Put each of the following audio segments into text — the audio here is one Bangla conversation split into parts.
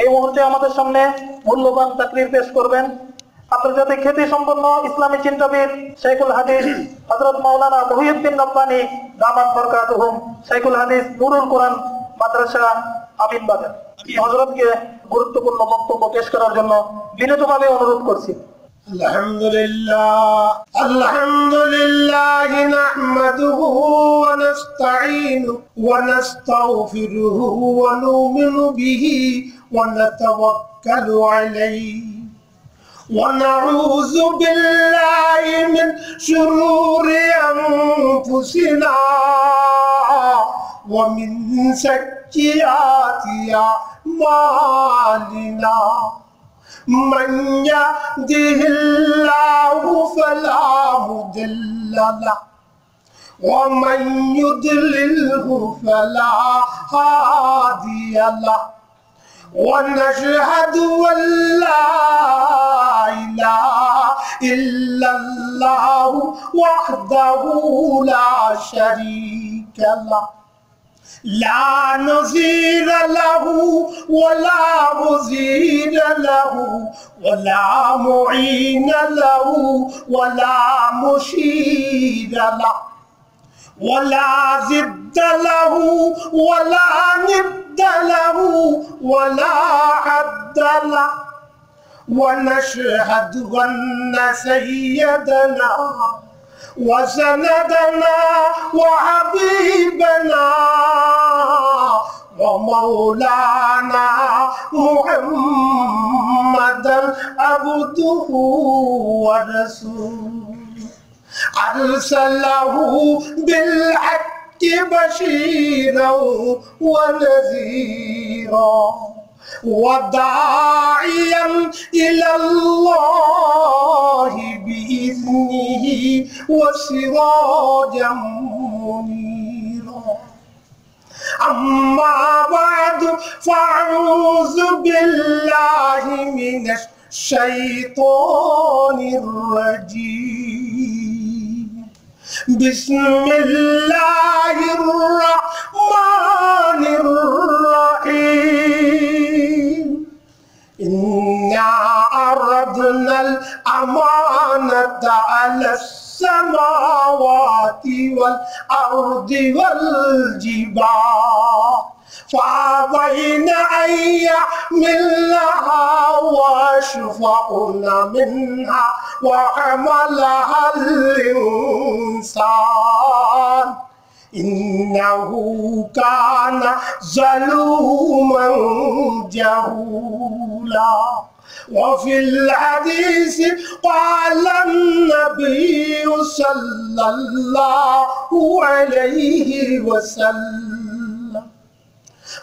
এই মুহূর্তে আমাদের সামনে মূল্যবান তাকরীর পেশ করবেন আন্তর্জাতিক খ্যাতি সম্পন্ন ইসলামী চিন্তাবিদ শাইখুল হাদিস হযরত মাওলানা মুহিউদ্দিন রব্বানী দামাত বরকাতুহুম, শাইখুল হাদিস নুরুল কোরআন মাদ্রাসা আমিনবাজার। হযরতকে গুরুত্বপূর্ণ বক্তব্য পেশ করার জন্য বিনীতভাবে অনুরোধ করছি। الحمد لله نحمده ونستعينه ونستغفره ونؤمن به ونتوكل عليه ونعوذ بالله من شرور أنفسنا ومن سيئات أعمالنا من يهده الله فلا مضل له ومن يضلله فلا هادي له ونشهد أن لا إله إلا الله وحده لا شريك له لا نظير له ولا مزيد له ولا معين له ولا مشيد له ولا ضد له ولا ند له ولا حد له ونشهد أن سيدنا وسندنا وحبيبنا ومولانا محمدا عبده ورسوله أرسله بالحق بشيرا ونذيرا وداعيا إلى الله بإذنه وسراجا منيرا أما بعد فأعوذ بالله من الشيطان الرجيم بسم الله الرحمن الرحيم إنا عرضنا الأمانة على السماوات والأرض والجبال فأبين أن يحملنها وأشفقن منها وحملها الإنسان إنه كان ظلوما جهولا وفي الحديث قال النبي صلى الله عليه وسلم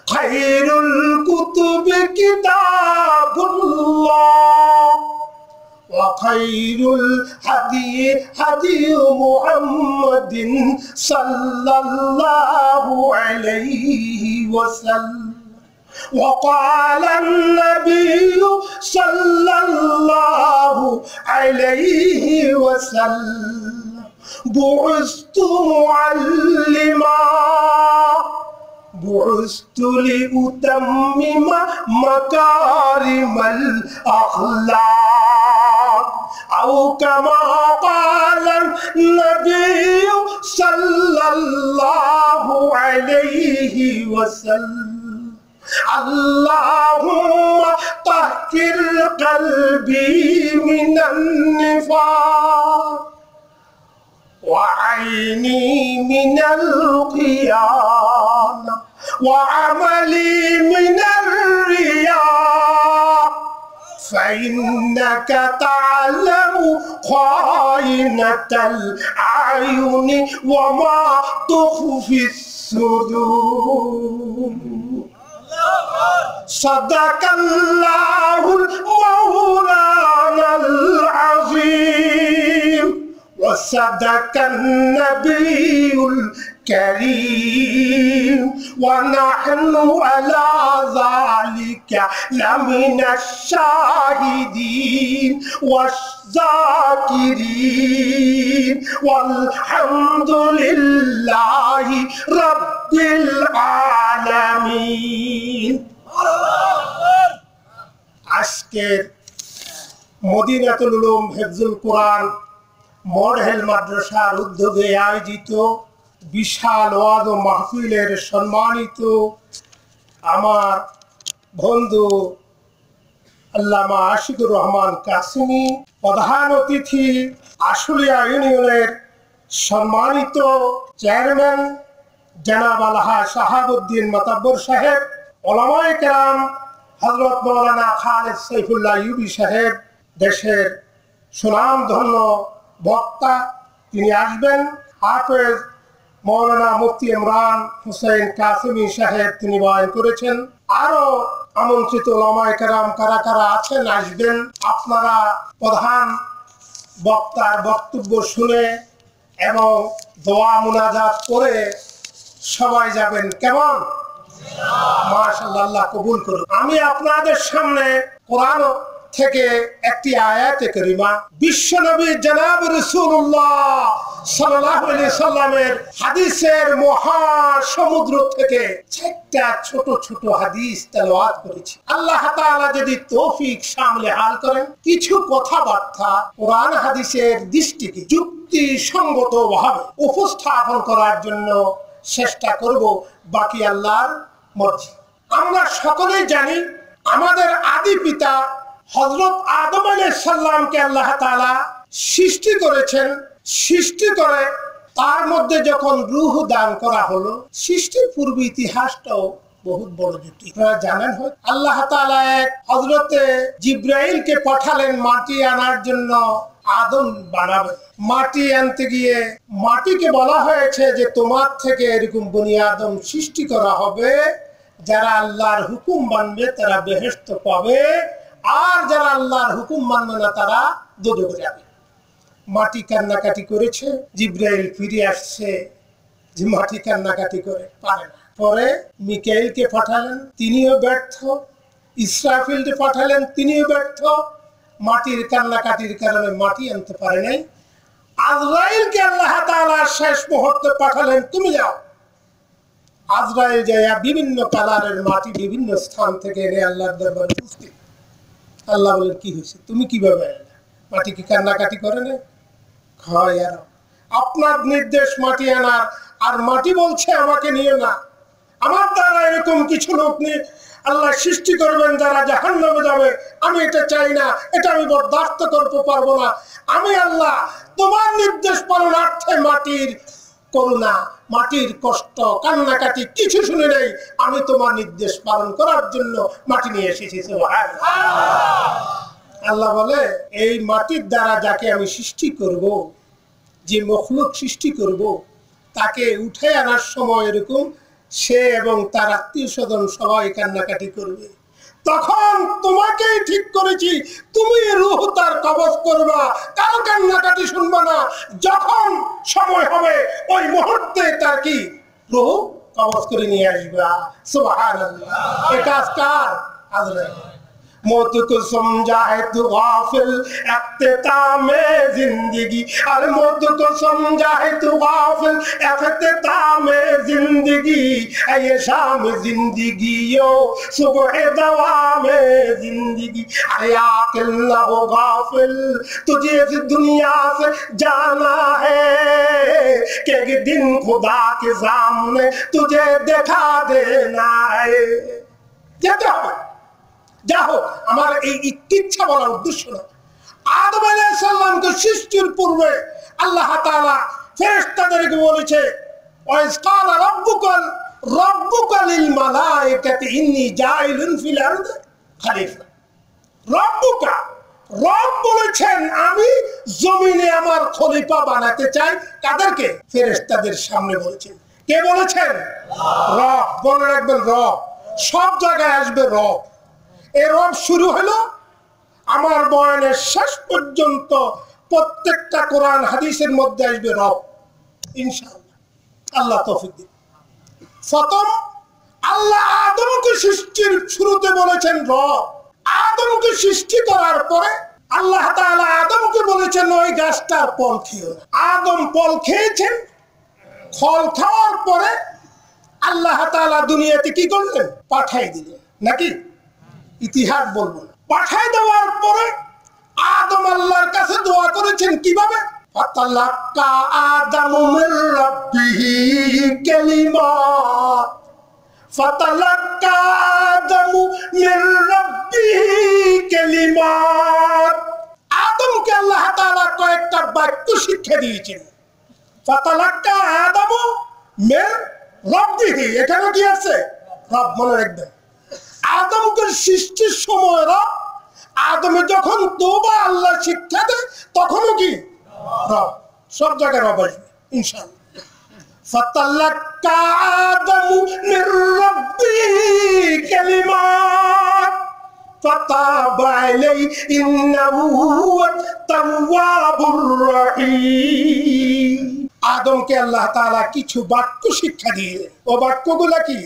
خير الكتب كتاب الله وخير الهدي هدي محمد صلى الله عليه وسلم وقال النبي صلى الله عليه وسلم بعثت معلما بعثت لأتمم مكارم الأخلاق أو كما قال النبي صلى الله عليه وسلم اللهم طهر قلبي من النفاق وعيني من الخيانة وعملي من الرياء فإنك تعلم خائنة الأعين وما تخفي الصدور صدق الله المولانا العظيم وصدق النبي الكريم ونحن على ذلك لمن الشاهدين والذاكرين والحمد لله رب العالمين. আজকের মদিনাতুল উলুম হিফজুল কোরআন মডেল মাদ্রাসার উদ্যোগে আয়োজিত বিশাল ওয়াজ ও মাহফিলের সম্মানিত আমার বন্ধু আল্লামা আশিকুর রহমান কাসিমি, প্রধান অতিথি আশুলিয়া ইউনিয়নের সম্মানিত চেয়ারম্যান জনাব আলহা শাহাবুদ্দিন মাতাব্বর সাহেব, ওলামায়ে কেরাম হযরত মাওলানা খালেদ সাইফুল্লাহ ইউবি সাহেব, দেশের সুনামধন্য বক্তা তিনি আসবেন। হাফেজ মাওলানা মুফতি ইমরান হোসেন কাসিমি সাহেব তিনি বয়ান করেছেন। আরো আমন্ত্রিত ওলামায়ে কেরাম কারা কারা আছেন আসবেন। আপনারা প্রধান বক্তার বক্তব্য শুনে এবং দোয়া মুনাজাত করে সবাই যাবেন। কেমন? মাশাআল্লাহ, আল্লাহ কবুল করুন। আমি আপনাদের সামনে কোরআন থেকে একটি আয়াতে কারিমা বিশ্বনবী জনাব রাসূলুল্লাহ সাল্লাল্লাহু আলাইহি সাল্লামের হাদিসের মহাসমুদ্র থেকে চারটা ছোট ছোট হাদিস তেলাওয়াত করেছি। আল্লাহ তাআলা যদি তৌফিক সামলে হাল করেন, কিছু কথাবার্তা কোরআন হাদিসের দৃষ্টিকে যুক্তিসঙ্গতভাবে উপস্থাপন করার জন্য চেষ্টা করব, বাকি আল্লাহর মর্জি। আমরা সকলেই জানি আমাদের আদি পিতা হযরত আদম আলাইহিস সালামকে আল্লাহ তাআলা সৃষ্টি করেছেন। সৃষ্টি করে তার মধ্যে যখন রূহ দান করা হলো, সৃষ্টির পূর্ব ইতিহাসটাও বহুত বড় জটিল। আপনারা জানেন হয়তো আল্লাহ তাআলা এক হযরতে জিবরাইলকে পাঠালেন মাটি আনার জন্য, আদম বানাবে। মাটি আনতে গিয়ে মাটিকে বলা হয়েছে যে তোমার থেকে এরকম বনি আদম সৃষ্টি করা হবে, যারা আল্লাহর হুকুম মানবে তারা বেহেশত পাবে, আর যারা আল্লাহর হুকুম মানবে না তারা দোজখে যাবে। মাটি কান্নাকাটি করেছে, জিবরাইল ফিরে আসছে যে মাটি কান্নাকাটি করে পারে না। পরে মিকাইলকে পাঠালেন, তিনিও ব্যর্থ। ইসরাফিলকে পাঠালেন, তিনিও ব্যর্থ। মাটির কান্নাকাটির কারণে মাটি আনতে পারে নাই। আজরাইলকে আল্লাহ তাআলা শেষ মুহূর্তে পাঠালেন, তুমি যাও। আজরাইল যাইয়া বিভিন্ন কালারের মাটি বিভিন্ন স্থান থেকে এনে আল্লাহর দরবারে উপস্থিত। আল্লাহ বলেন, কি হয়েছে, তুমি কিভাবে এলে? মাটি কি কান্নাকাটি করে না? হয় আর আপনার নির্দেশ মাটি আনার, আর মাটি বলছে আমাকে নিয়ে না। আমার দ্বারা এরকম কিছু লোক নিয়ে আল্লাহ সৃষ্টি করবেন যারা জাহান্নামে যাবে, আমি এটা চাই না, এটা আমি বরদাস্ত করতে পারবো না। আমি আল্লাহ তোমার নির্দেশ পালনার্থে মাটির করুণা, মাটির কষ্ট, কান্নাকাটি কিছু শুনে নেই, আমি তোমার নির্দেশ পালন করার জন্য মাটি নিয়ে এসেছি। আল্লাহ বলে, এই মাটির দ্বারা যাকে আমি সৃষ্টি করব, যে মখলুক সৃষ্টি করব, তাকে উঠে আনার সময় এরকম সে এবং তার আত্মীয় স্বজন সবাই কান্নাকাটি করবে। তখন তোমাকেই ঠিক করেছি, তুমি রূহ তার কবজ করবা, কারো কান্নাকাটি শুনবা না। যখন সময় হবে ওই মুহূর্তে তার কি রূহ কবজ করে নিয়ে আসবা। সুবহানাল্লাহ। এই কাজ কার? আজরাইল। मौत को समझा है तू गाफिल इख्तितामे जिंदगी, और मौत को समझा है तू गाफिल इख्तितामे जिंदगी, ये शाम जिंदगी यो सुबह दवामे जिंदगी, आकिल न हो गाफिल तुझे इस दुनिया से जाना है, कि एक दिन खुदा के सामने तुझे दिखा देना है। যেতে হবে। যা হোক, আমার এই ইচ্ছা বলার উদ্দেশ্য না। আদম আলাইহিস সালামকে সৃষ্টির পূর্বে আল্লাহ তাআলা ফেরেশতাদেরকে বলেছে, ওয়াইজ ক্বালা রাব্বুকা লিল মালাইকাতি ইন্নী জাইলুন ফিল আরদি খলিফা। রাব্বুকা, রব বলেছেন আমি জমিনে আমার খলিফা বানাতে চাই। কাদেরকে? ফেরেশতাদের সামনে বলেছেন। কে বলেছেন? রব। মনে রাখবেন, রব সব জায়গায় আসবে। রব, এই রব শুরু হলো আমার বয়ানের শেষ পর্যন্ত প্রত্যেকটা কোরআন হাদিসের মধ্যে আসবে রব, ইনশাআল্লাহ। আল্লাহ তৌফিক দিন। প্রথম আল্লাহ আদমকে সৃষ্টির শুরুতে বলেছেন রব। আদমকে সৃষ্টি করার পরে আল্লাহ তাআলা আদমকে বলেছেন ওই গাছটার ফল খেও না। আদম ফল খেয়েছেন। ফল খাওয়ার পরে আল্লাহ তাআলা দুনিয়াতে কি করলেন? পাঠাই দিলেন। নাকি? ইতিহাস বলবো না, পাঠায় দেওয়ার পরে আদম আল্লাহর কাছে দোয়া করেছেন কিভাবে? ফাতালাক্কা আদামু মির রাব্বিহি কালিমাত, ফাতালাক্কা আদামু মির রাব্বিহি কালিমাত। আদমকে আল্লাহ তাআলা কয়েকটা বাক্য শিক্ষা দিয়েছেন। ফাতালাক্কা আদামু মির রাব্বিহি, এখানে কি আছে? রব, মনে রাখবেন। আদমকে সৃষ্টির সময় রব, আদমে যখন তওবা আল্লাহ শিক্ষা দেয় তখনও কি রব, সব জায়গায় রব আসবে ইনশাআল্লাহ। ফাতালাক্কা আদামু মির রাব্বিহি কালিমাত ফাতাবা আলাইহি ইন্নাহু হুয়াত তাওয়াবুর রহিম। আদমকে আল্লাহ তাআলা কিছু বাক্য শিক্ষা দিলেন। ও বাক্যগুলো কি?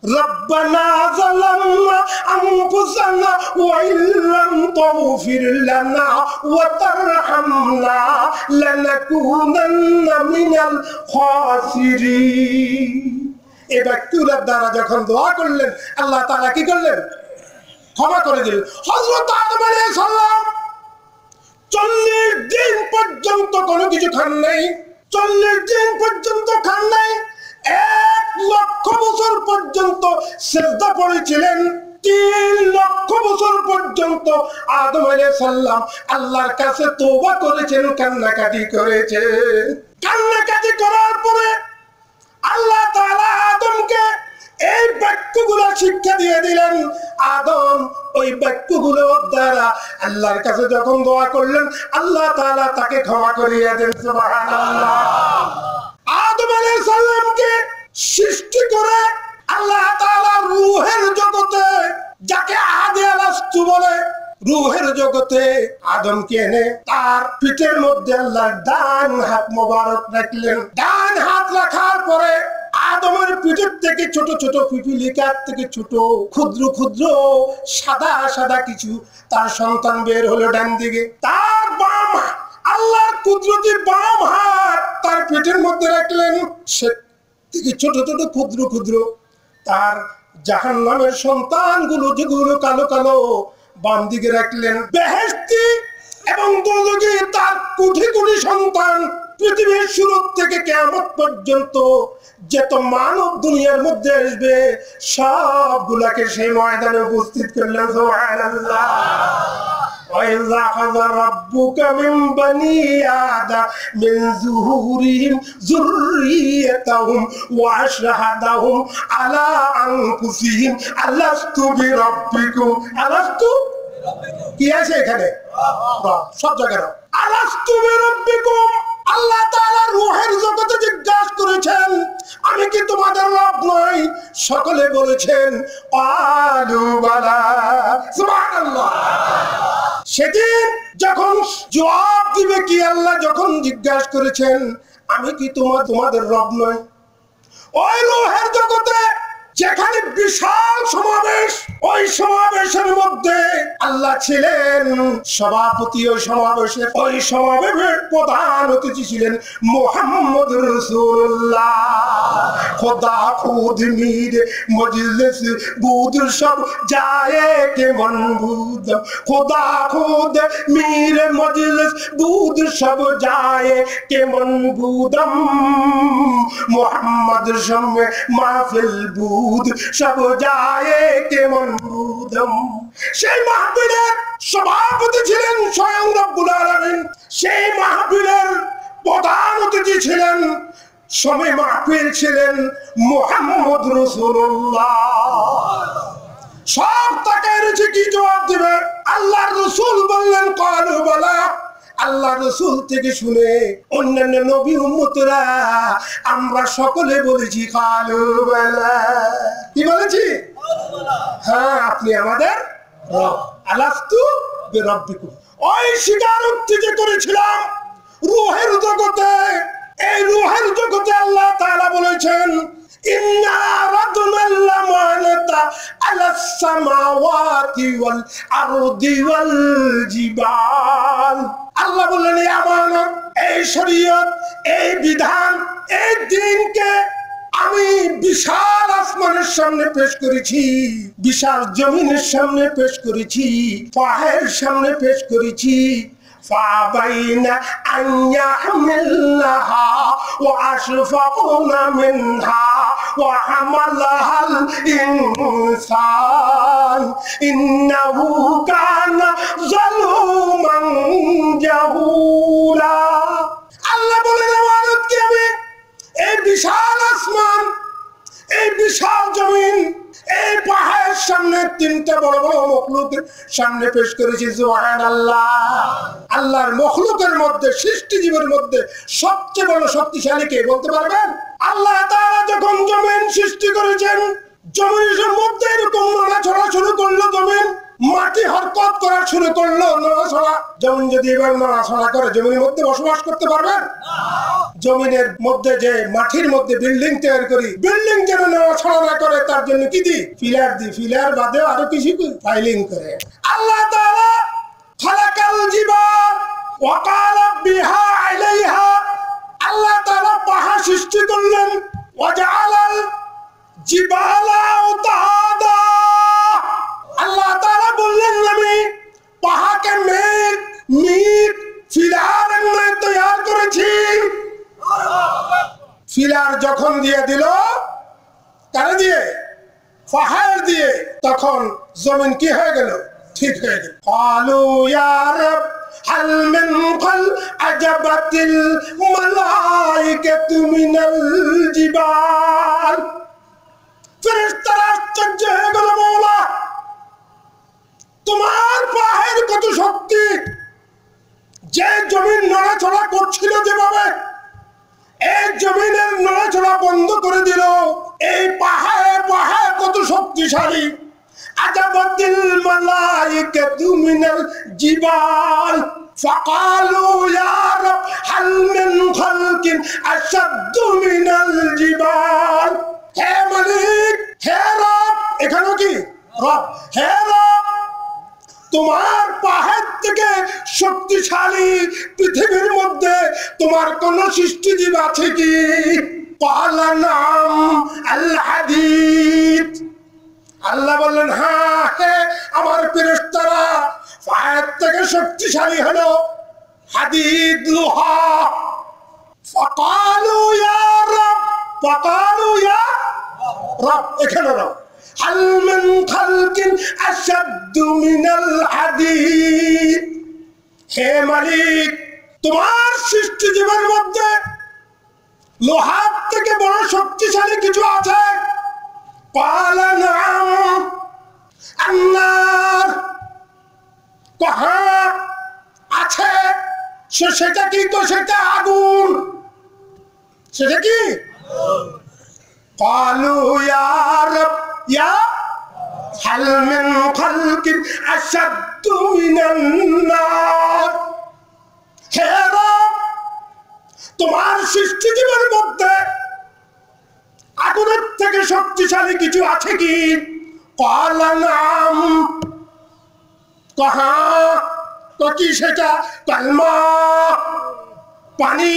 রব্বানা যালামনা আনফুসানা ওয়া ইল্লাম তাগফির লানা ওয়া তারহামনা লানাকুনান্না মিনাল খাসিরিন। এই বাক্যগুলোর দ্বারা যখন দোয়া করলেন, আল্লাহ তাআলা কি করলেন? ক্ষমা করে দিলেন। হযরত আদম আলাইহিস সালাম 40 দিন পর্যন্ত কোনো কিছু খান নাই। 40 দিন পর্যন্ত খান নাই। 1 লক্ষ বছর পর্যন্ত সিজদা করেছিলেন। 3 লক্ষ বছর পর্যন্ত আদম আলাইহিস সালাম আল্লাহর কাছে তওবা করেছেন, কান্নাকাটি করেছেন। কান্নাকাটি করার পরে আল্লাহ তাআলা আদমকে এই বাক্যগুলো শিক্ষা দিয়ে দিলেন। আদম ওই বাক্যগুলোর দ্বারা আল্লাহর কাছে যখন দোয়া করলেন, আল্লাহ তাআলা তাকে ক্ষমা করিয়ে দেন। সুবহানাল্লাহ। আদম আলাইহিস সালামকে সৃষ্টি করে আল্লাহ তাআলা রূহের জগতে, যাকে আহাদে আলাস্তু বলে, রূহের জগতে আদমকে এনে তার পিঠের মধ্যে আল্লাহ ডান হাত মোবারক রাখলেন। ডান হাত রাখার পরে আদমের পিঠের থেকে ছোট ছোট পিপিলিকার থেকে ছোট ক্ষুদ্র ক্ষুদ্র সাদা সাদা কিছু তার সন্তান বের হলো ডান দিকে। তার বাম, আল্লাহর কুদরতি বাম হাত তার পেটের মধ্যে রাখলেন। সে থেকে ছোট ছোট ক্ষুদ্র ক্ষুদ্র তার জাহান্নামের সন্তানগুলো, যেগুলো কালো কালো, বাম দিকে রাখলেন। বেহেশতি এবং দোজখী তার কোটি কোটি সন্তান পৃথিবীর শুরু থেকে কিয়ামত পর্যন্ত যত মানব দুনিয়ার মধ্যে আসবে সবগুলাকে সেই ময়দানে উপস্থিত করলেন। সুবহানাল্লাহ। وَإِذْ أَخَذَ رَبُّكَ مِنْ بَنِي آدَمَ مِنْ ظُهُورِهِمْ ذُرِّيَّتَهُمْ وَأَشْهَدَهُمْ عَلَى أَنفُسِهِمْ أَلَسْتُ بِرَبِّكُمْ। আলাস্তু কি আছে এখানে? সব জায়গায় আলাস্তু বিরাব্বিকুম। আল্লাহ তাআলা রূহের জগতে জিজ্ঞাসা করেছেন, আমি কি তোমাদের রব নই? সকলে বলেছেন ক্বালু বালা। সুবহানাল্লাহ। সেদিন যখন জবাব দিবে কি, আল্লাহ যখন জিজ্ঞাসা করেছেন আমি কি তোমাদের রব নই, ওই রূহের জগতে যেখানে বিশাল সমাবেশ, ওই সমাবেশের মধ্যে আল্লাহ ছিলেন সভাপতি। ওই সমাবেশের, ওই সমাবেশের প্রধান অতিথি ছিলেন মুহাম্মদ রাসূলুল্লাহ। খোদা খুদ মীর মজলিস বুদ সব যায় কে মনবুদ। খোদা খুদ মীর মজলিস বুদ সব যায় কে মনবুদম। মুহাম্মদ সামনে মাহফিল বুদ সব যায় কেমন বুদম। সেই মাহফিলের সভাপতি ছিলেন স্বয়ং রব্বুল আলামিন। সেই মাহফিলের প্রধান অতিথি ছিলেন, সময় মাহফিল ছিলেন মুহাম্মদ রাসূলুল্লাহ। সব তাকে রয়েছে কি জবাব দিবে? আল্লাহর রাসূল বললেন ক্বালু বালা। আল্লাহ রাসূল থেকে শুনে অন্যান্য নবী উম্মতরা আমরা সকলে বলেছি ক্বালু বালা। কি বলেছি? হ্যাঁ, আপনি আমাদের রব। আলাস্তু বিরাব্বিকুম। ওই স্বীকারোক্তি যে করেছিলাম রূহের জগতে, এই রূহের জগতে আল্লাহ তাআলা বলেছেন ইন্না রাদনাল আমানাতা আলাস সামাওয়াতি ওয়াল আরদি ওয়াল জিবাল। আল্লাহ বললেন এই আমানত, এই শরীয়ত, এই বিধান, এই দ্বীনকে আমি বিশাল আসমানের সামনে পেশ করেছি, বিশাল জমিনের সামনে পেশ করেছি, পাহাড়ের সামনে পেশ করেছি। فأبين أن يحملنها وأشفقن منها وحملها الإنسان إنه كان ظلوما جهولا। আল্লাহ বলেন আমানতকে আমি এই বিশাল আসমান, এই বিশাল জমিন, এই পাহাড়ের সামনে তিনটা বড় বড় মখলুকের সামনে পেশ করেছি। সুবহানাল্লাহ। আল্লাহর মখলুকের মধ্যে, সৃষ্টি জীবের মধ্যে সবচেয়ে বড় শক্তিশালী কে বলতে পারবেন? আল্লাহ তাআলা যখন জমিন সৃষ্টি করেছেন, জমিনের মধ্যে এরকম নড়াচড়া শুরু করলো, জমিন মাটি হরকত করা শুরু করলো, নড়াচড়া। জমিন যদি এবার নড়াচড়া করে, জমিনের মধ্যে বসবাস করতে পারবেন? জমিনের মধ্যে যে মাটির মধ্যে বিল্ডিং তৈরি করি, বিল্ডিং যেন নড়াচড়া না করে তার জন্য কি দিই? ফিলার দিই। ফিলার বাদে আরো কিছু ফাইলিং করে। আল্লাহ তাআলা খালাকাল জিবাল ওয়া কালা বিহা আলাইহা, আল্লাহ তাআলা পাহাড় সৃষ্টি করলেন। ওয়া জাআলাল জিবালা আওতাদা, আল্লাহ তাআলা বললেন আমি পাহাড়কে মিট ফিলার তৈরি করেছি। ফিলার যখন দিয়ে দিল, কারে দিয়ে? পাহাড় দিয়ে, তখন জমিন কি হয়ে গেল? ঠিক হয়ে গেল। ক্বালু ইয়া রাব হাল মিন কাল আজাবাতিল মালাইকাতু মিনাল জিবাল, ফেরেশতারা আশ্চর্য হয়ে গেল, মওলা তোমার পাহাড় কত শক্তি! যে জমিন নড়াচড়া করছিল যেভাবে, এই জমিনের নড়াচড়া বন্ধ করে দিল। এই পাহাড় কত শক্তিশালী! আজাবাতিল মালাইকাতু মিনাল জিবাল ফাকালু ইয়া রাব হাল মিন খালকিন আশাদ্দু মিনাল জিবাল। হে মালিক, হে রব, এখানে কি রব? হে রব, তোমার পাহাড় থেকে শক্তিশালী পৃথিবীর মধ্যে তোমার কোন সৃষ্টিজীব আছে কি? ক্বালা নাম আল হাদীদ, আল্লাহ বললেন হ্যাঁ, আমার ফেরেশতারা পাহাড় থেকে শক্তিশালী হলো হাদীদ, লোহা। ফাকালু ইয়া রব, ফাকালু ইয়া রব, এখানে রব। হাল মিন খালকিন আশাদ্দু মিনাল হাদীদ, হে মালিক তোমার সৃষ্টি জীবের মধ্যে লোহার থেকে বড় শক্তিশালী কিছু আছে? ক্বালা নাম, আন্নার, হ্যাঁ আছে। সেটা কি? তো সেটা আগুন। সেটা কি? ক্বালু ইয়া রাব ইয়া হাল মিন খালকিন আশাদ্দু মিনান নার, হে রব তোমার সৃষ্টি জীবের মধ্যে আগুনের থেকে শক্তিশালী কিছু আছে কি? ক্বালা নাম, হ্যাঁ। তো কি সেটা? কালমা, পানি।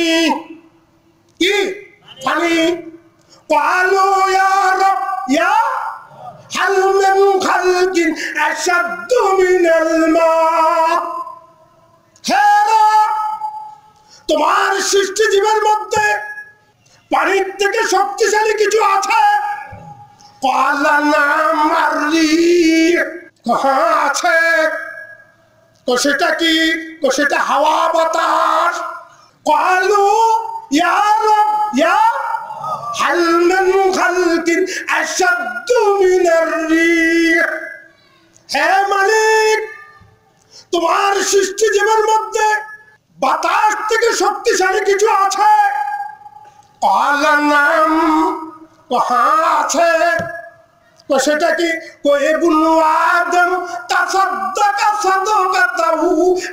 কি? পানি। ক্বালু ইয়া রাব ইয়া হাল মিন খালকিন আশাদ্দু মিনাল মা, হে রব তোমার সৃষ্টি জীবের মধ্যে পানির থেকে শক্তিশালী কিছু আছে? ক্বালা নাম আর-রিহ, হ্যাঁ আছে। তো সেটা কি? তো সেটা হাওয়া, বাতাস। ক্বালু ইয়া রাব ইয়া হাল মিন খালকিন আশাদ্দু মিনার-রিহ, হে মালিক তোমার সৃষ্টি জীবের মধ্যে বাতাস থেকে শক্তিশালী কিছু আছে? ক্বালা নাম, হ্যাঁ আছে। তো সেটা কি? ইবনু আদম তাসাদ্দাকা সাদাকাতাহু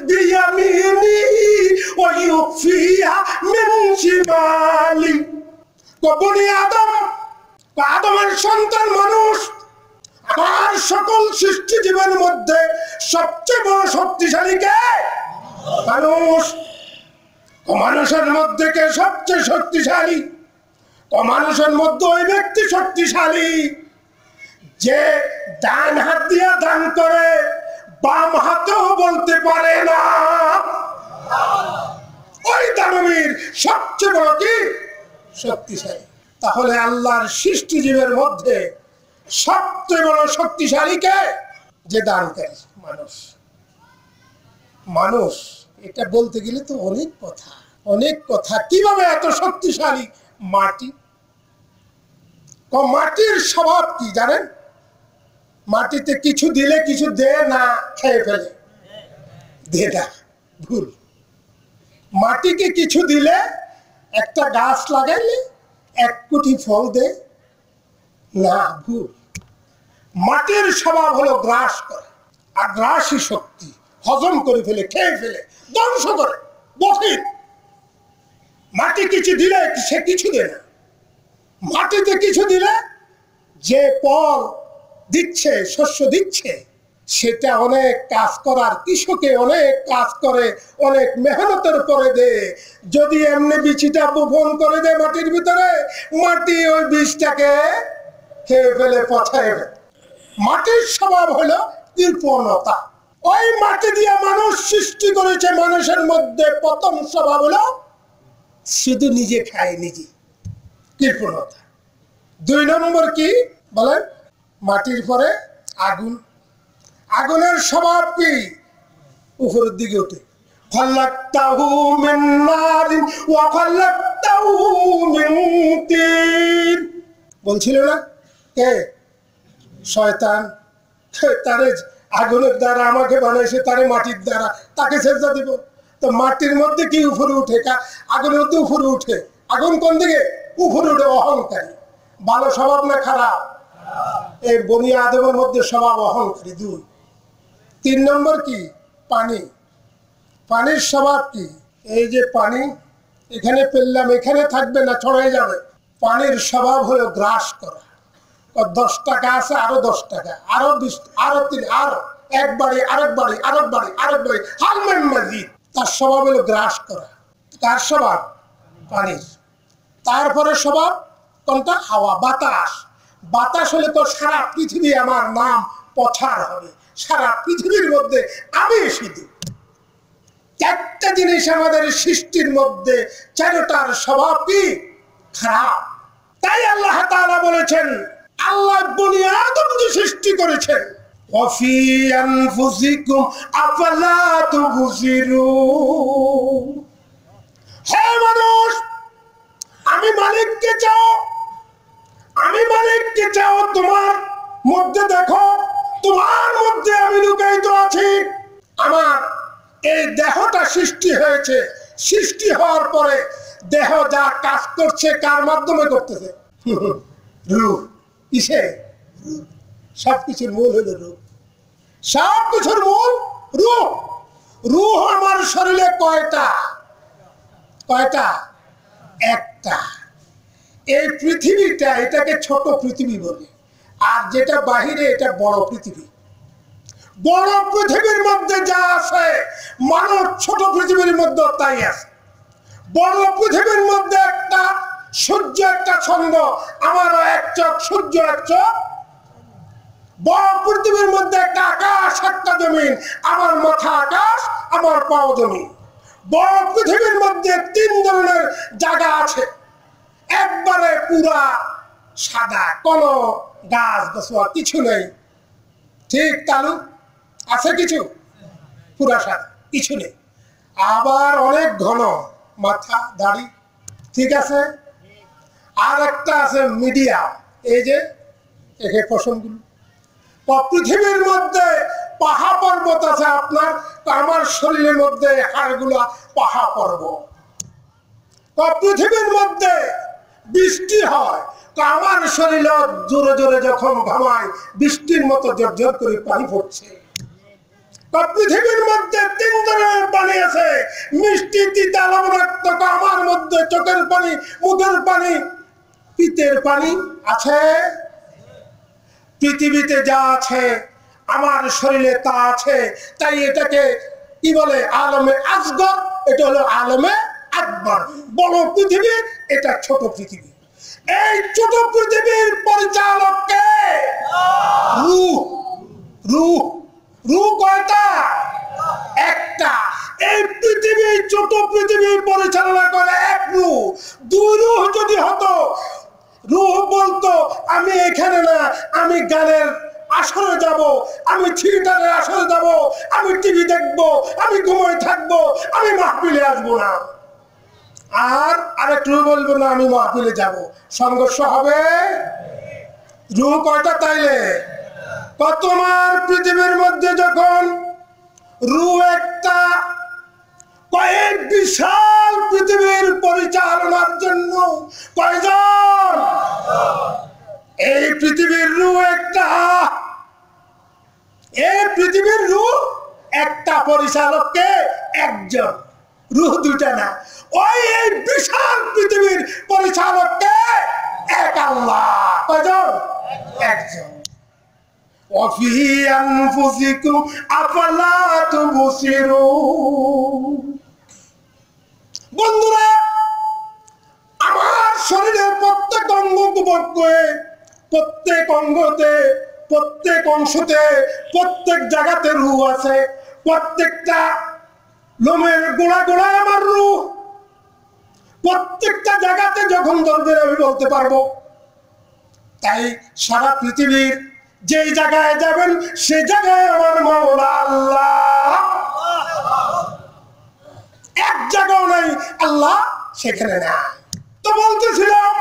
বিয়ামিনিহি ওয়া ইউফিহা মিন শিমালি। বনি আদম, আদমের সন্তান মানুষ, আমার সকল সৃষ্টি জীবের মধ্যে সবচেয়ে বড় শক্তিশালী কে? মানুষ। মানুষের মধ্যে কে সবচেয়ে শক্তিশালী? মানুষের মধ্যে ওই ব্যক্তি শক্তিশালী যে ডান হাত দিয়ে দান করে, বাম হাতেও বলতে পারে না। ওই দানবীর সবচেয়ে বড় কি শক্তিশালী। তাহলে আল্লাহর সৃষ্টি জীবের মধ্যে সবচেয়ে বড় শক্তিশালী কে? যে দানকারী মানুষ। মানুষ এটা বলতে গেলে তো অনেক কথা, অনেক কথা। কিভাবে এত শক্তিশালী? মাটি। মাটির স্বভাব কি জানেন? মাটিতে কিছু দিলে কিছু দে না, খেয়ে ফেলে। দে না, ভুল। মাটিকে কিছু দিলে, একটা গাছ লাগাইলে 1 কোটি ফল দে না, ভুল। মাটির স্বভাব হলো গ্রাস করা, আর গ্রাসই শক্তি। হজম করে ফেলে, খেয়ে ফেলে, ধ্বংস করে, বঠির। মাটি কিছু দিলে সে কিছু দেয় না। মাটিতে কিছু দিলে যে ফল দিচ্ছে, শস্য দিচ্ছে, সেটা অনেক কাজ করার, কৃষকে অনেক কাজ করে, অনেক মেহনতের পরে দেয়। যদি এমনি বীজটা বপন করে দেয় মাটির ভিতরে, মাটি ওই বীজটাকে খেয়ে ফেলে, পচায় ফেলে। মাটির স্বভাব হলো কৃপণতা। ওই মাটি দিয়ে মানুষ সৃষ্টি করেছে। মানুষের মধ্যে প্রথম স্বভাব হলো শুধু নিজে খায়, নিজে, কৃপণতা। 2 নম্বর কি বলেন? মাটির পরে আগুন। আগুনের স্বভাব কি? উপরের দিকে ওঠে। খালাকতাহু মিন নারিন ওয়া খালাকতাহু মিন তিন। বলছিল না কে? শয়তান। তারে আগুনের দ্বারা আমাকে বানাইছে, তারে মাটির দ্বারা, তাকে সেজদা দিব। তো মাটির মধ্যে কি উপরে উঠে? আগুনের মধ্যে উপরে উঠে। আগুন কোন দিকে? উপরে উঠে। অহংকারী। ভালো স্বভাব না খারাপ? এই বনি আদমের মধ্যে স্বভাব অহংকারী। 2। 3 নম্বর কি? পানি। পানির স্বভাব কি? এই যে পানি এখানে ফেললাম, এখানে থাকবে না, ছড়াই যাবে। পানির স্বভাব হলো গ্রাস করা। 10 টাকা আছে, আরো 10 টাকা, আরো 20, আরো 3, আরো একবারে, আরেকবারে, আরেকবারে, আরেকবারে, হালমেন মাজিদ। তার স্বভাব হলো গ্রাস করা। কার স্বভাব? পানির। তারপরে স্বভাব কোনটা? হাওয়া, বাতাস। বাতাস হলে তো সারা পৃথিবী আমার নাম প্রচার হবে, সারা পৃথিবীর মধ্যে আমি শুধু। 4টা জিনিস আমাদের সৃষ্টির মধ্যে, 4টার স্বভাব কি? খারাপ। তাই আল্লাহ তাআলা বলেছেন, আল্লাহ বনি আদমকে সৃষ্টি করেছেন, ওয়াফি আনফুসিকুম আফালা তুবসিরুন। হে মানুষ, আমি মালিককে চাও, আমি মালিককে চাও। তোমার মধ্যে দেখো, তোমার মধ্যে আমি লুকায়িত আছি। আমার এই দেহটা সৃষ্টি হয়েছে। সৃষ্টি হওয়ার পরে দেহ যা কাজ করছে, কার মাধ্যমে করতেছে? রূহ। কিসে? সবকিছুর মূল হলো রূহ। সবকিছুর মূল রূহ। রূহ আমার শরীরে কয়টা? কয়টা? একটা। এই পৃথিবীটা, এটাকে ছোট পৃথিবী বলে, আর যেটা বাহিরে এটা বড় পৃথিবী। বড় পৃথিবীর মধ্যে যা আছে, মানব ছোট পৃথিবীর মধ্যে তাই আছে। বড় পৃথিবীর মধ্যে একটা সূর্য, একটা চন্দ্র, আমারও 1 চোখ, সূর্য 1 চোখ। বড় পৃথিবীর মধ্যে একটা আকাশ, একটা জমিন, আমার মাথা আকাশ, আমার পাও জমিন। বড় পৃথিবীর মধ্যে 3 ধরনের জায়গা আছে। একবারে পুরা সাদা, কোনো গাছ গাছুয়া কিছু নেই। ঠিক তালু আছে কিছু? পুরা সাদা, কিছু নেই। আবার অনেক ঘন মাথা, দাড়ি, ঠিক আছে। আর একটা আছে মিডিয়াম, এই যে একে পশমগুলো। পৃথিবীর মধ্যে পাহাড় পর্বত আছে আপনার, আমার শরীরের মধ্যে হাড়গুলা পাহাড় পর্বত। পৃথিবীর মধ্যে বৃষ্টি হয়, আমার শরীরে জোরে জোরে যখন ঘামায়, বৃষ্টির মতো জোর করে পানি পড়ছে। পৃথিবীর মধ্যে 3 ধরনের পানি আছে, মিষ্টি, তিতা, লবণাক্ত। আমার মধ্যে চোখের পানি, মুখের পানি, পিতের পানি আছে। পৃথিবীতে যা আছে আমার শরীরে তা আছে। তাই এটাকে কি বলে? আলমে আসগর। এটা হলো আলমে আকবর, বড় পৃথিবী, এটা ছোট পৃথিবী। এই ছোট পৃথিবীর পরিচালক কে? রূহ। রূহ রূহ কয়টা? একটা। এই পৃথিবী, ছোট পৃথিবী পরিচালনা করে এক রূহ। দুই রূহ যদি হতো, রূহ বলতো আমি এখানে না, আমি গানের আসরে যাব, আমি থিয়েটারের আসরে যাব, আমি টিভি দেখবো, আমি ঘুমায় থাকবো, আমি মাহফিলে আসবো না। আর আরেক রূহ বলবো না আমি মাহফিলে যাব। সংঘর্ষ হবে। রূহ কয়টা তাইলে? তোমার পৃথিবীর মধ্যে যখন রূহ একটা, কয়েক বিশাল পৃথিবীর পরিচালনার জন্য কয়জন? এই পৃথিবীর রূহ একটা, এই পৃথিবীর রূহ একটা, পরিচালককে একজন। রূহ দুটা না, ওই এই বিশাল পৃথিবীর পরিচালককে এক আল্লাহ। কয়জন? একজন। وفي أنفسكم أفلا تبصرون। বন্ধুরা, আমার শরীরের প্রত্যেক অঙ্গে, প্রত্যেক অঙ্গতে, প্রত্যেক অংশতে, প্রত্যেক জায়গাতে রূহ আছে। প্রত্যেকটা লোমের গোড়া গোড়ায় আমার রূহ। প্রত্যেকটা জায়গাতে যখন ধরবেন আমি বলতে পারবো। তাই সারা পৃথিবীর যেই জায়গায় যাবেন সেই জায়গায় আমার মাওলা আল্লাহ। এক জায়গাও নাই আল্লাহ সেখানে না। তো বলতেছিলাম,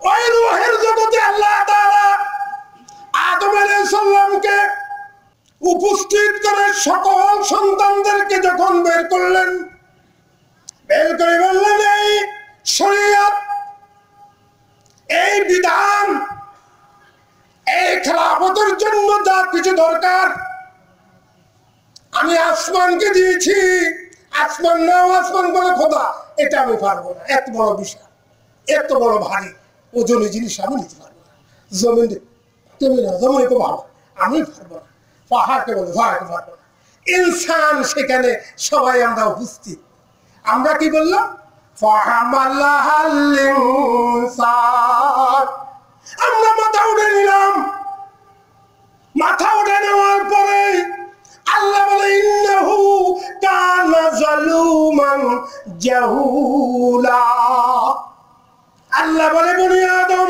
ওই রূহের জগতে আল্লাহ তাআলা আদম আলাইহিস সালামকে উপস্থিত করে সকল সন্তানদেরকে যখন বের করলেন, বের করে বললেন এই শরীয়ত, এই বিধান, এই খেলাফতের জন্য যা কিছু দরকার আমি আসমানকে দিয়েছি। আসমান নাও, আসমান বলে খোদা, এটা আমি পারবো না। এত বড় বিষয়, এত বড় ভারী ওজনের জিনিস আমি নিতে পারবো না। জমিন তুমি না, জমিনে তো ভালো, আমি পারবো না। পাহাড়কে বলে পাহাড়কে পারবো না। ইনসান সেখানে সবাই আমরা উপস্থিত। আমরা কি বললাম? ফাহামালাহাল ইনসান। আমরা মাথা উঠে নিলাম। মাথা উঠে নেওয়ার পরে আল্লাহ বলে ইন্নাহু কানা যালুমান জাহুলা। আল্লাহ বলে বনি আদম,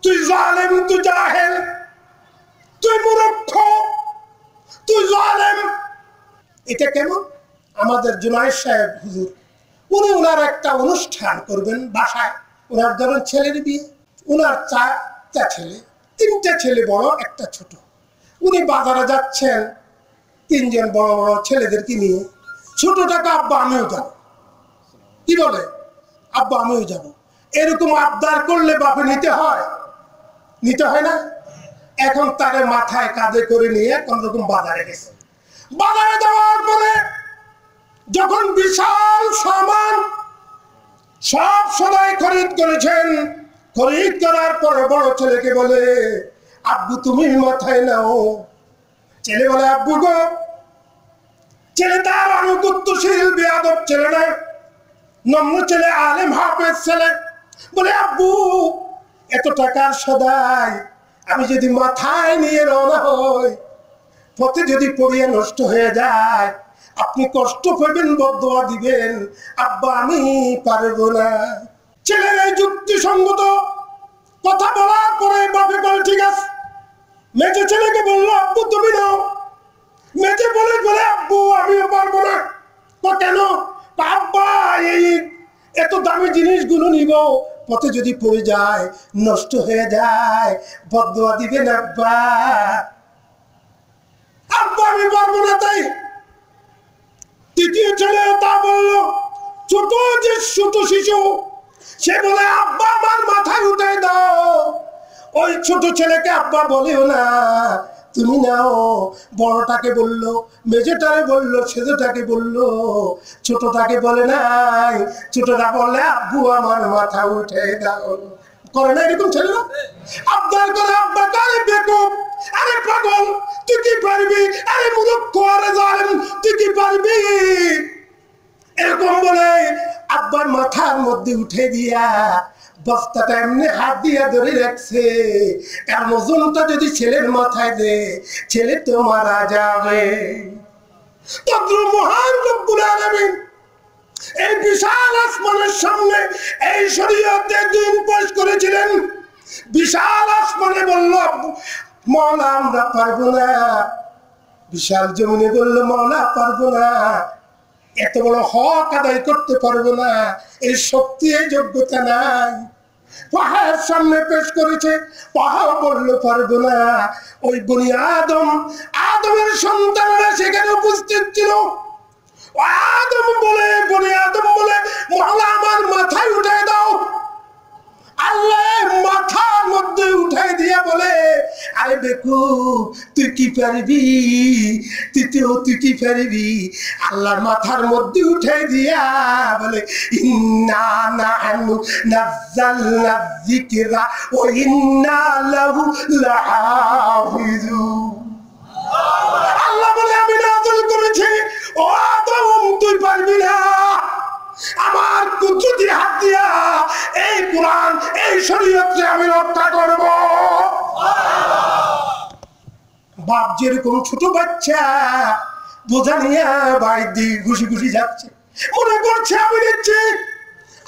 তুই জালেম, তুই জাহেল, তুই মূর্খ, তুই জালেম। এটা কেমন? আমাদের জুনায়েদ সাহেব হুজুর, উনি ওনার একটা অনুষ্ঠান করবেন বাসায়। ওনার ধরেন ছেলের বিয়ে, ওনার চারটা ছেলে, তিনটা ছেলে বড়, একটা ছোট। উনি বাজারে যাচ্ছেন তিনজন বড় বড় ছেলেদেরকে নিয়ে। ছোটটাকে আব্বা আমিও যাবো, কি বলে আব্বা আমিও যাবো। এরকম আবদার করলে বাপে নিতে হয়, নিতে হয় না? এখন তারে মাথায় কাঁধে করে নিয়ে কোন রকম বাজারে গেছে। বাজারে যাওয়ার পরে যখন বিশাল সামান সব সবাই খরিদ করেছেন, খরিদ করার পরে বড় ছেলেকে বলে আব্বু তুমি মাথায় নাও। ছেলে বলে আব্বু গো। ছেলে তার আনুগত্যশীল বেয়াদব ছেলে না, নম্র ছেলে, আলেম হাফেজ ছেলে। বলে আব্বু এত টাকার সদাই আমি যদি মাথায় নিয়ে রওনা হই, পথে যদি পড়িয়ে নষ্ট হয়ে যায় আপনি কষ্ট পাবেন, বদদোয়া দিবেন। আব্বা আমি পারবো না। ছেলের এই যুক্তিসঙ্গত কথা বলার পরে বাপে বলে ঠিক আছে। মেজে ছেলেকে বললো আব্বু তুমি নাও। মেজে বলে আব্বু আমিও পারবো না। কেন? আব্বা এই এত দামি জিনিসগুলো নিব, পথে যদি পড়ে যায় নষ্ট হয়ে যায় বদদোয়া দিবেন আব্বা। আব্বা আমি পারবো না। তাই তৃতীয় ছেলে তা বললো, ছোট যে ছোট শিশু, সে বলে আব্বা আমার মাথায় উঠে দাও। ওই ছোট ছেলেকে আব্বা বলেও না, তুমি নাও। বড়টাকে বললো, মেজেটারে বললো, ছেলেটাকে বললো, ছোটটাকে বলে নাই। ছোটটা বললে আব্বু আমার মাথা উঠে দাও। করে না এরকম ছেলে? আব্বার করে আব্বা তারে বেকুব, আরে পাগল তুই কি পারবি, আরে মূর্খ, আরে জালেম তুই কি পারবি, এরকম বলে আব্বার মাথার মধ্যে উঠে দিয়া বস্তাটা এমনি হাত দিয়ে ধরে রাখছে, এর ওজনটা যদি ছেলের মাথায় দে ছেলে তো মারা যাবে। তদ্রুপ মহান রব্বুল আলামিন এই বিশাল আসমানের সামনে এই শরীয়তে দিন পেশ করেছিলেন। বিশাল আসমানে বলল মওলা আমরা পারবো না, বিশাল জমিনে বলল মওলা পারবো না, এত বড় হক আদায় করতে পারবো না, এই শক্তি এই যোগ্যতা নাই। পাহাড়ের সামনে পেশ করেছে, পাহাড় বলল পারবো না। ওই বনি আদমের সন্তানরা সেখানে উপস্থিত ছিল। বনি আদম বলে মওলা আমার মাথায় উঠে দাও। আল্লাহ মাথার মধ্যে উঠাই দিয়া বলে আরে বেকুব তুই কি পারবি, তুই কি পারবি? আল্লাহর মাথার মধ্যে উঠাই দিয়া বলে ইন্না নাহনু নাযালনা যিকরা ওয়া ইন্না লাহু লাহাফিজুন। আল্লাহ বলে আমি নাযিল করেছি, ও আদম তুই পারবি না। আমার কুদরতি হাত দিয়া এই কোরআন এই শরীয়তকে আমি রক্ষা করব। বাপ যেরকম ছোট বাচ্চা বোঝা নিয়ে বাড়ির দিকে ঘুষি ঘুষি যাচ্ছে, মনে করছে আমি নিচ্ছি,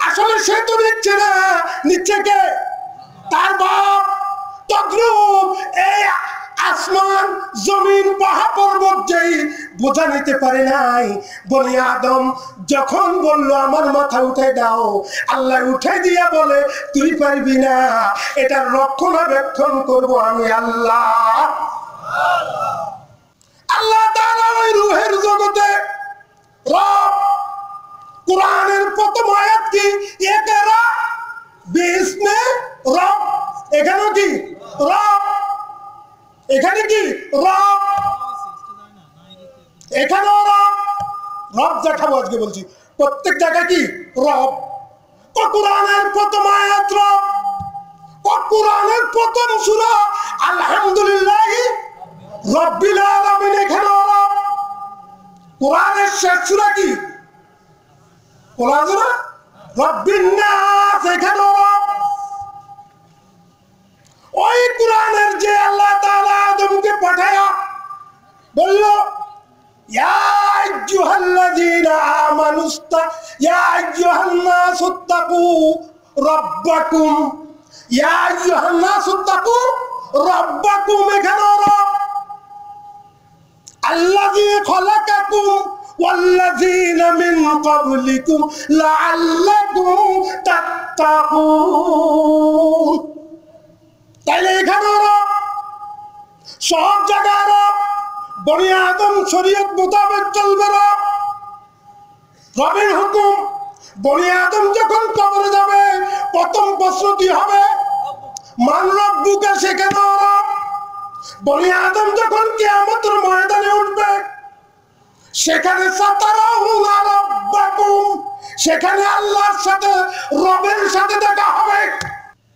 আসলে সে তো নিচ্ছে না, নিচ্ছে কে? তার বাপ। তদ্রুপ এই আসমান জমিন পাহাড় পর্বত যেই বোঝা নিতে পারে নাই, বনি আদম যখন বলল আমার মাথা উঠাই দাও, আল্লাহ উঠাই দিয়া বলে তুই পারবি না, এটার রক্ষণাবেক্ষণ করব আমি আল্লাহ। আল্লাহ তাআলা ওই রূহের জগতে রব। কোরআনের প্রথম আয়াত কি? ইকরা বিসমি রব। এখানে কি রব? এখানে কি রব? এখানেও রব। রব দেখাবো আজকে, বলছি প্রত্যেক জায়গায় কি রব। কোরআনের প্রথম আয়াত রব, কোরআনের প্রথম সূরা আলহামদুলিল্লাহি রাব্বিল আলামিন, এখানেও রব। কোরআনের শেষ সূরা কি? কোরআন রব্বিন নাস, এখানেও রব। ওই কোরআনের যে আল্লাহ তাআলা আদমকে পাঠায়া বলল ইয়া আইয়ুহাল্লাযীনা আমানু ইয়া আইয়ুহান নাসু তাকু রাব্বাকুম, ইয়া আইয়ুহান নাসু তাকু রাব্বাকুম, এখানে রব। আল্লাযী খালাকাকুম ওয়াল্লাযীনা মিন ক্বাবলিকুম লাআল্লাকুম তাত্তাকুন। তাইলে এখানে রব, সব জায়গায় রব। বনি আদম শরীয়ত মোতাবেক চলবে রব, রবের হুকুম। বনি আদম যখন কবরে যাবে প্রথম প্রশ্ন কি হবে? মান রব্বুকা, সেখানে রব। বনি আদম যখন কিয়ামতের ময়দানে উঠবে সেখানে সাতারাউনা রাব্বাকুম, সেখানে আল্লাহর সাথে রবের সাথে দেখা হবে।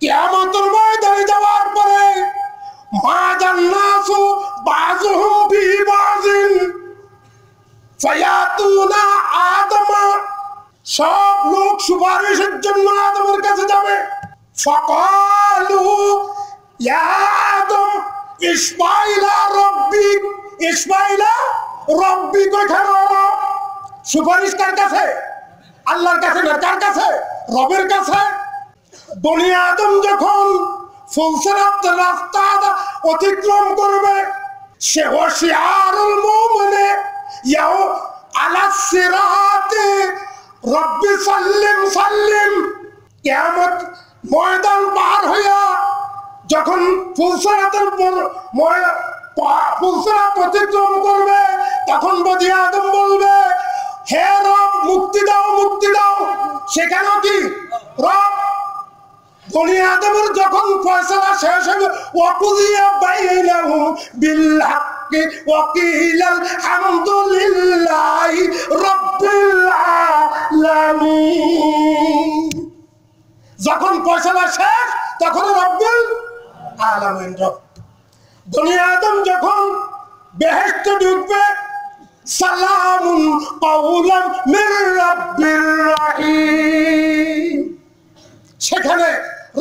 কিয়ামতের ময়দানে যাওয়ার পরে মা জান্নাসু বাযুহুম ফি বাযিন ফায়াতুনা আদম, সব লোক সুপারিশের জন্য আদমের কাছে যাবে। ফাকালু ইয়া আদম ইসমাইলা রব্বিক, ইসমাইলা রব্বিক, ওখানে সুপারিশ কার কাছে? আল্লাহর কাছে না, কার কাছে? রবের কাছে। বনি আদম যখন ফুলসিরাত রাস্তা অতিক্রম করবে, সে হুশিয়ারুল মুমিনে ইয়াও আলা সিরাতে রব্বি সাল্লিম সাল্লিম। কিয়ামত ময়দান পার হইয়া যখন ফুলসিরাতের ফুলসিরাত অতিক্রম করবে তখন বনি আদম বলবে হে রব মুক্তি দাও, মুক্তি দাও। সেখানেও কি রব। বনি আদমের যখন ফয়সালা শেষ হবে ওয়াকুদিয়া বাইনাহুম বিল হাক্কি ওয়া কিলাল হামদুলিল্লাহি রাব্বিল আলামিন। যখন ফয়সালা শেষ তখন রাব্বিল আলামিন রব। বনি আদম যখন বেহেশতে ঢুকবে সালামুন কাওলাম মির রাব্বির রাহিম, সে সেখানে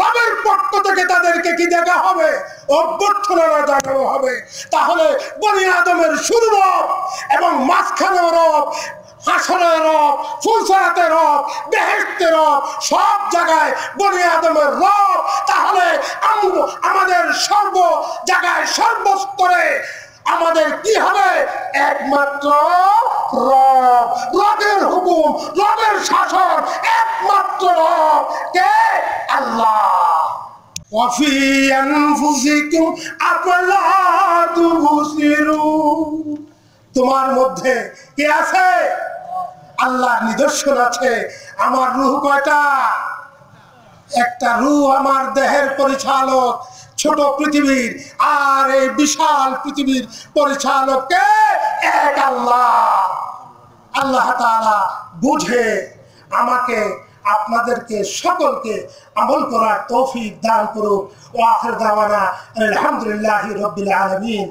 রবের পক্ষ থেকে তাদেরকে কি দেখা হবে? অভ্যর্থনা জানানো হবে। তাহলে বনি আদমের শুরু রব এবং মাঝখানে রব, হাসরের রব, ফুলসরাতের রব, বেহেশতের রব, সব জায়গায় বনি আদমের রব। তাহলে আমাদের সর্ব জায়গায় সর্বস্তরে আমাদের কি হবে? একমাত্র রব, রবের হুকুম, রবের শাসন, একমাত্র রব কে? আল্লাহ। ওয়াফি আনফুসিকুম আফলা তুবসিরুন, তোমার মধ্যে কে আছে? আল্লাহর নিদর্শন আছে। আমার রূহ কয়টা? একটা রূহ আমার দেহের পরিচালক ছোট পৃথিবীর, আর এই বিশাল পৃথিবীর পরিচালক কে? এক আল্লাহ। আল্লাহ তাআলা বুঝে আমাকে আপনাদেরকে সকলকে আমল করার তৌফিক দান করুক। ওয়া আখির দাওয়ানা আলহামদুলিল্লাহি রাব্বিল আলামিন।